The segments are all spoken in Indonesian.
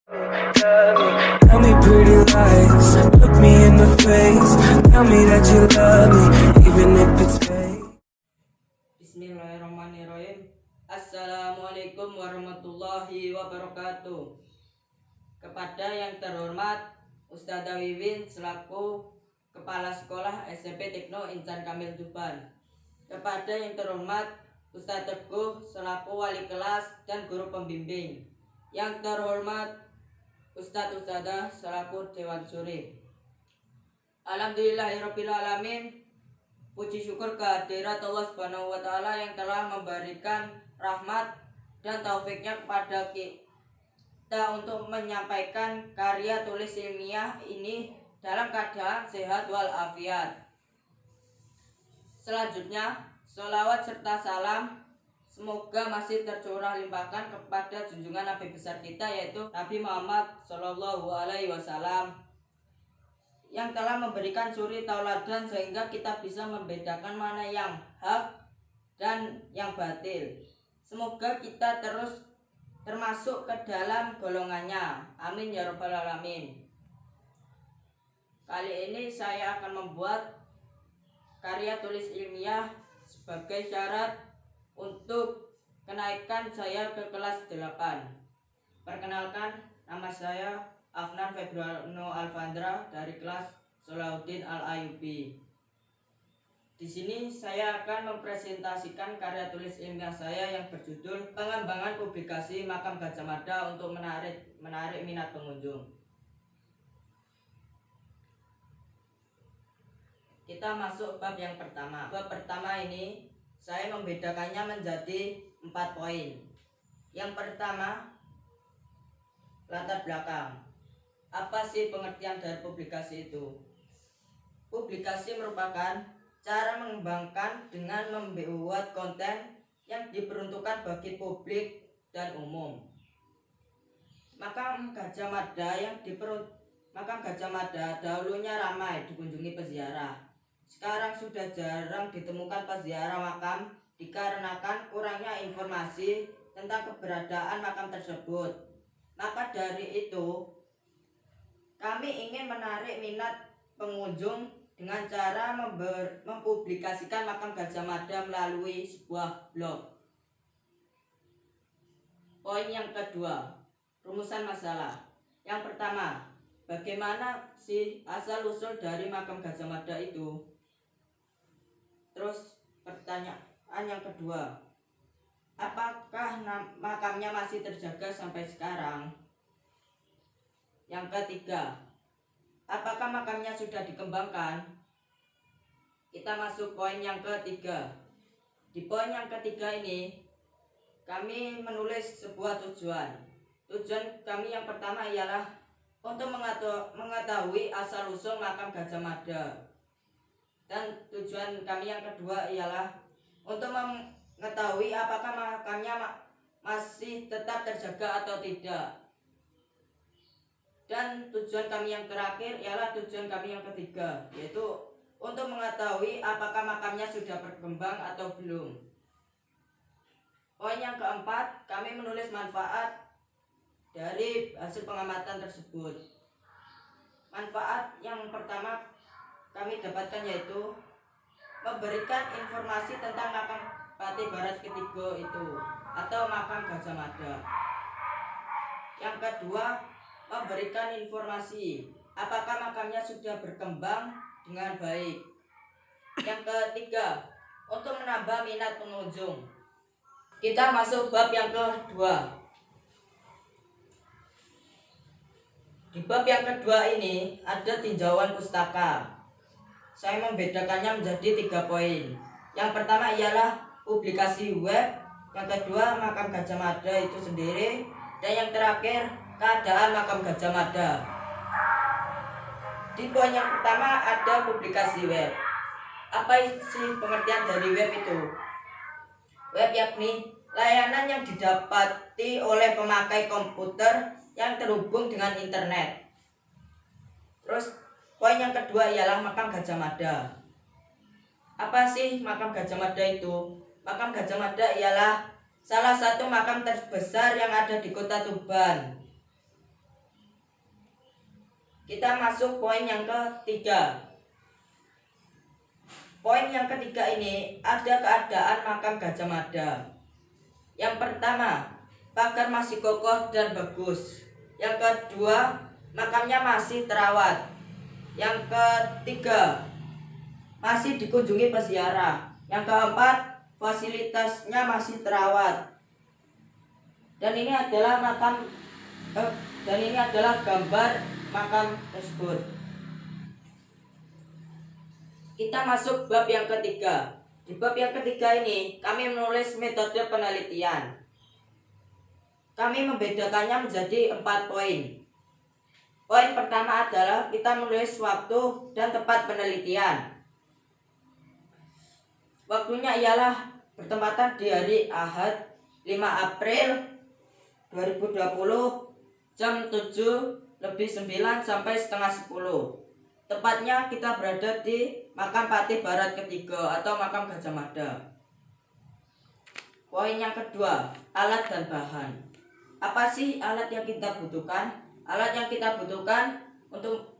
Tell me pretty lies, look me in the face. Tell me that you love me, even if it's fake. Bismillahirrahmanirrahim. Assalamualaikum warahmatullahi wabarakatuh. Kepada yang terhormat Ustadzah Wiwin selaku Kepala Sekolah SMP Tekno Insan Kamil Tuban. Kepada yang terhormat Ustadz Teguh selaku Wali Kelas dan Guru Pembimbing. Yang terhormat Ustadzah selaku Dewan Suri. Alhamdulillahirabbil alamin. Puji syukur kehadirat Allah Subhanahu wa taala yang telah memberikan rahmat dan taufiknya kepada kita untuk menyampaikan karya tulis ilmiah ini dalam keadaan sehat walafiat. Selanjutnya, sholawat serta salam semoga masih tercurah limpahkan kepada junjungan Nabi besar kita yaitu Nabi Muhammad Shallallahu Alaihi Wasallam yang telah memberikan suri tauladan sehingga kita bisa membedakan mana yang hak dan yang batil. Semoga kita terus termasuk ke dalam golongannya. Amin ya rabbal alamin. Kali ini saya akan membuat karya tulis ilmiah sebagai syarat untuk kenaikan saya ke kelas 8. Perkenalkan, nama saya Afnan Februarno Alfandra dari kelas Salahuddin Al-Ayubi. Di sini saya akan mempresentasikan karya tulis ilmiah saya yang berjudul Pengembangan Publikasi Makam Gajah Mada untuk menarik minat pengunjung. Kita masuk bab yang pertama. Bab pertama ini saya membedakannya menjadi 4 poin. Yang pertama, latar belakang. Apa sih pengertian dari publikasi itu? Publikasi merupakan cara mengembangkan dengan membuat konten yang diperuntukkan bagi publik dan umum. Makam Gajah Mada dahulunya ramai dikunjungi peziarah. Sekarang sudah jarang ditemukan peziarah makam dikarenakan kurangnya informasi tentang keberadaan makam tersebut. Maka dari itu, kami ingin menarik minat pengunjung dengan cara mempublikasikan makam Gajah Mada melalui sebuah blog. Poin yang kedua, rumusan masalah. Yang pertama, bagaimana sih asal-usul dari makam Gajah Mada itu? Terus pertanyaan yang kedua, apakah makamnya masih terjaga sampai sekarang? Yang ketiga, apakah makamnya sudah dikembangkan? Kita masuk poin yang ketiga. Di poin yang ketiga ini, kami menulis sebuah tujuan. Tujuan kami yang pertama ialah untuk mengetahui asal-usul makam Gajah Mada. Dan tujuan kami yang kedua ialah untuk mengetahui apakah makamnya masih tetap terjaga atau tidak. Dan tujuan kami yang terakhir ialah tujuan kami yang ketiga, yaitu untuk mengetahui apakah makamnya sudah berkembang atau belum. Poin yang keempat, kami menulis manfaat dari hasil pengamatan tersebut. Manfaat yang pertama kami dapatkan yaitu memberikan informasi tentang makam Patih Baras ketiga itu atau makam Gajah Mada. Yang kedua, memberikan informasi apakah makamnya sudah berkembang dengan baik. Yang ketiga, untuk menambah minat pengunjung. Kita masuk bab yang kedua. Di bab yang kedua ini ada tinjauan pustaka. Saya membedakannya menjadi 3 poin. Yang pertama ialah publikasi web, yang kedua makam Gajah Mada itu sendiri, dan yang terakhir keadaan makam Gajah Mada. Di poin yang pertama ada publikasi web. Apa sih pengertian dari web itu? Web yakni layanan yang didapati oleh pemakai komputer yang terhubung dengan internet. Terus poin yang kedua ialah makam Gajah Mada. Apa sih makam Gajah Mada itu? Makam Gajah Mada ialah salah satu makam terbesar yang ada di Kota Tuban. Kita masuk poin yang ketiga. Poin yang ketiga ini ada keadaan makam Gajah Mada. Yang pertama, pagar masih kokoh dan bagus. Yang kedua, makamnya masih terawat. Yang ketiga, masih dikunjungi peziarah. Yang keempat, fasilitasnya masih terawat. Dan ini adalah gambar makam tersebut. Kita masuk bab yang ketiga. Di bab yang ketiga ini, kami menulis metode penelitian. Kami membedakannya menjadi 4 poin. Poin pertama adalah kita menulis waktu dan tempat penelitian. Waktunya ialah bertempatan di hari Ahad 5 April 2020 jam 7:09 sampai setengah 10. Tepatnya kita berada di makam Patih Barat ketiga atau makam Gajah Mada. Poin yang kedua, alat dan bahan. Apa sih alat yang kita butuhkan? Alat yang kita butuhkan untuk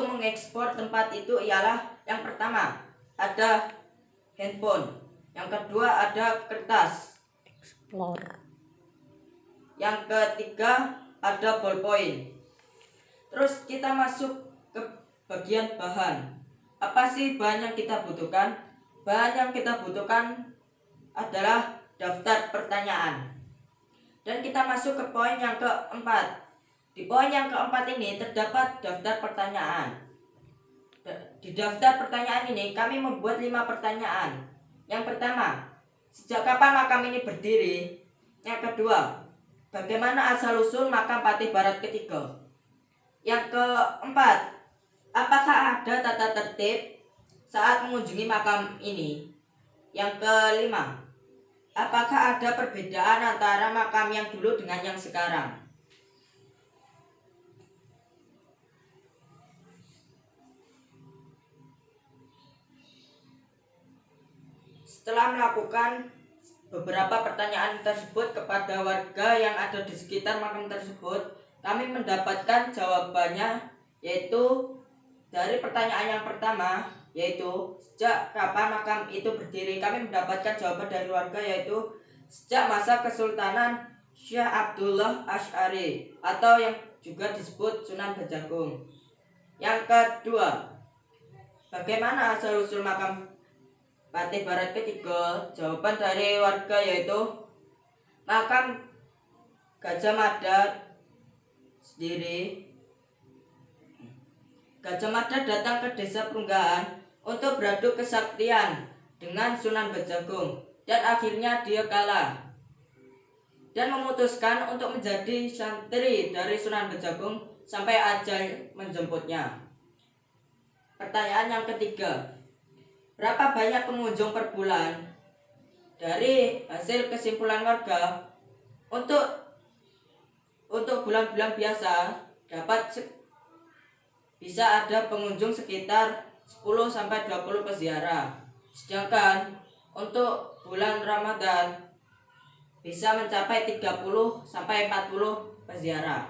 mengekspor tempat itu ialah yang pertama ada handphone, yang kedua ada kertas, yang ketiga ada ballpoint. Terus kita masuk ke bagian bahan. Apa sih bahan yang kita butuhkan? Bahan yang kita butuhkan adalah daftar pertanyaan. Dan kita masuk ke poin yang keempat. Di poin yang keempat ini terdapat daftar pertanyaan. Di daftar pertanyaan ini kami membuat 5 pertanyaan. Yang pertama, sejak kapan makam ini berdiri? Yang kedua, bagaimana asal-usul makam Patih Barat ketiga? Yang keempat, apakah ada tata tertib saat mengunjungi makam ini? Yang kelima, apakah ada perbedaan antara makam yang dulu dengan yang sekarang? Setelah melakukan beberapa pertanyaan tersebut kepada warga yang ada di sekitar makam tersebut, kami mendapatkan jawabannya, yaitu dari pertanyaan yang pertama, yaitu sejak kapan makam itu berdiri. Kami mendapatkan jawaban dari warga, yaitu sejak masa Kesultanan Syekh Abdullah Asy'ari atau yang juga disebut Sunan Bajagung. Yang kedua, bagaimana asal-usul makam Patih Barat ketiga? Jawaban dari warga yaitu makam Gajah Mada sendiri. Gajah Mada datang ke desa Perunggahan untuk beradu kesaktian dengan Sunan Bajagung dan akhirnya dia kalah dan memutuskan untuk menjadi santri dari Sunan Bajagung sampai ajal menjemputnya. Pertanyaan yang ketiga, berapa banyak pengunjung per bulan? Dari hasil kesimpulan warga, untuk bulan-bulan biasa bisa ada pengunjung sekitar 10-20 peziarah. Sedangkan untuk bulan Ramadan bisa mencapai 30-40 peziarah.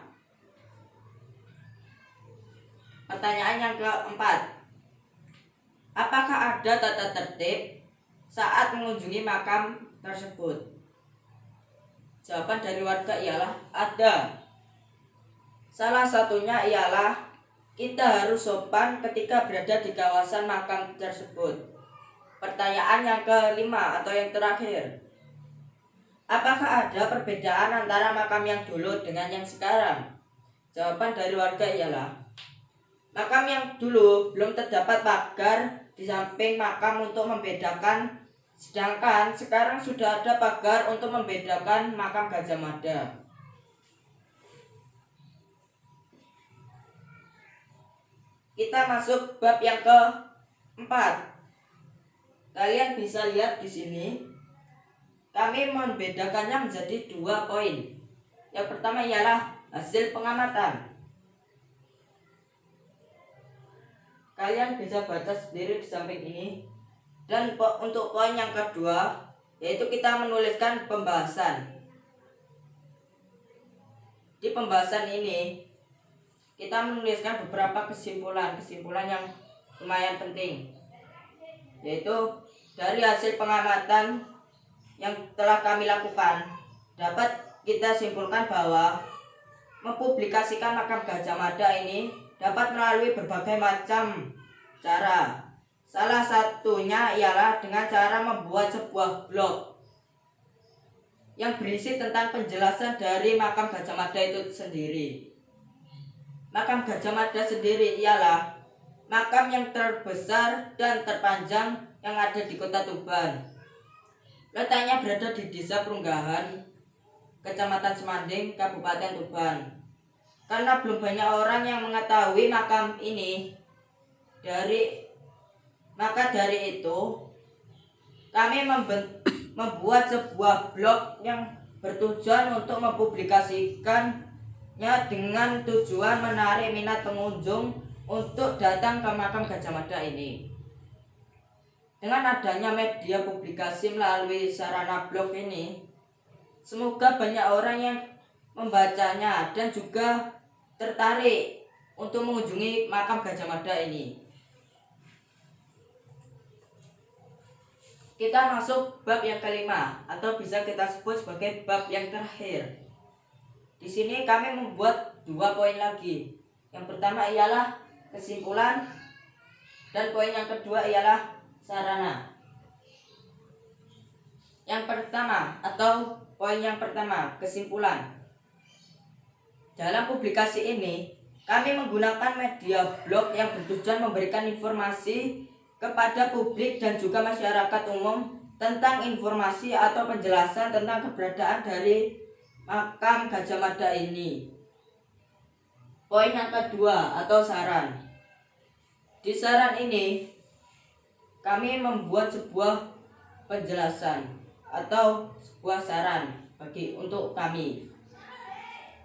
Pertanyaan yang keempat, apakah ada tata tertib saat mengunjungi makam tersebut? Jawaban dari warga ialah ada. Salah satunya ialah kita harus sopan ketika berada di kawasan makam tersebut. Pertanyaan yang kelima atau yang terakhir, apakah ada perbedaan antara makam yang dulu dengan yang sekarang? Jawaban dari warga ialah makam yang dulu belum terdapat pagar di samping makam untuk membedakan, sedangkan sekarang sudah ada pagar untuk membedakan makam Gajah Mada. Kita masuk bab yang keempat. Kalian bisa lihat di sini, kami membedakannya menjadi 2 poin. Yang pertama ialah hasil pengamatan. Kalian bisa baca sendiri di samping ini. Dan untuk poin yang kedua, yaitu kita menuliskan pembahasan. Di pembahasan ini kita menuliskan beberapa kesimpulan yang lumayan penting, yaitu dari hasil pengamatan yang telah kami lakukan dapat kita simpulkan bahwa mempublikasikan makam Gajah Mada ini dapat melalui berbagai macam cara. Salah satunya ialah dengan cara membuat sebuah blog yang berisi tentang penjelasan dari makam Gajah Mada itu sendiri. Makam Gajah Mada sendiri ialah makam yang terbesar dan terpanjang yang ada di Kota Tuban. Letaknya berada di Desa Perunggahan, Kecamatan Semanding, Kabupaten Tuban. Karena belum banyak orang yang mengetahui makam ini, maka dari itu kami membuat sebuah blog yang bertujuan untuk mempublikasikannya dengan tujuan menarik minat pengunjung untuk datang ke makam Gajah Mada ini. Dengan adanya media publikasi melalui sarana blog ini, semoga banyak orang yang membacanya dan juga tertarik untuk mengunjungi makam Gajah Mada ini. Kita masuk bab yang kelima, atau bisa kita sebut sebagai bab yang terakhir. Di sini kami membuat 2 poin lagi. Yang pertama ialah kesimpulan, dan poin yang kedua ialah sarana. Yang pertama atau poin yang pertama, kesimpulan. Dalam publikasi ini, kami menggunakan media blog yang bertujuan memberikan informasi kepada publik dan juga masyarakat umum tentang informasi atau penjelasan tentang keberadaan dari makam Gajah Mada ini. Poin yang kedua atau saran. Di saran ini kami membuat sebuah penjelasan atau sebuah saran untuk kami.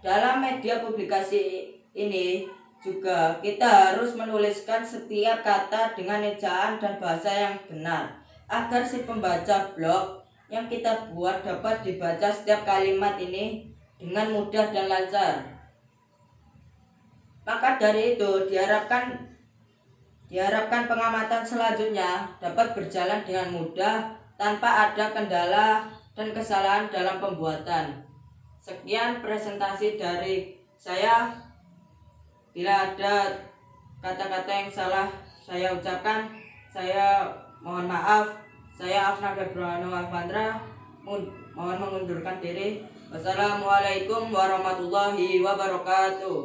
Dalam media publikasi ini juga kita harus menuliskan setiap kata dengan ejaan dan bahasa yang benar, agar si pembaca blog yang kita buat dapat dibaca setiap kalimat ini dengan mudah dan lancar. Maka dari itu diharapkan pengamatan selanjutnya dapat berjalan dengan mudah tanpa ada kendala dan kesalahan dalam pembuatan. Sekian presentasi dari saya. Bila ada kata-kata yang salah saya ucapkan, saya mohon maaf. Saya Afna Febrano Alfandra mohon mengundurkan diri. Wassalamualaikum warahmatullahi wabarakatuh.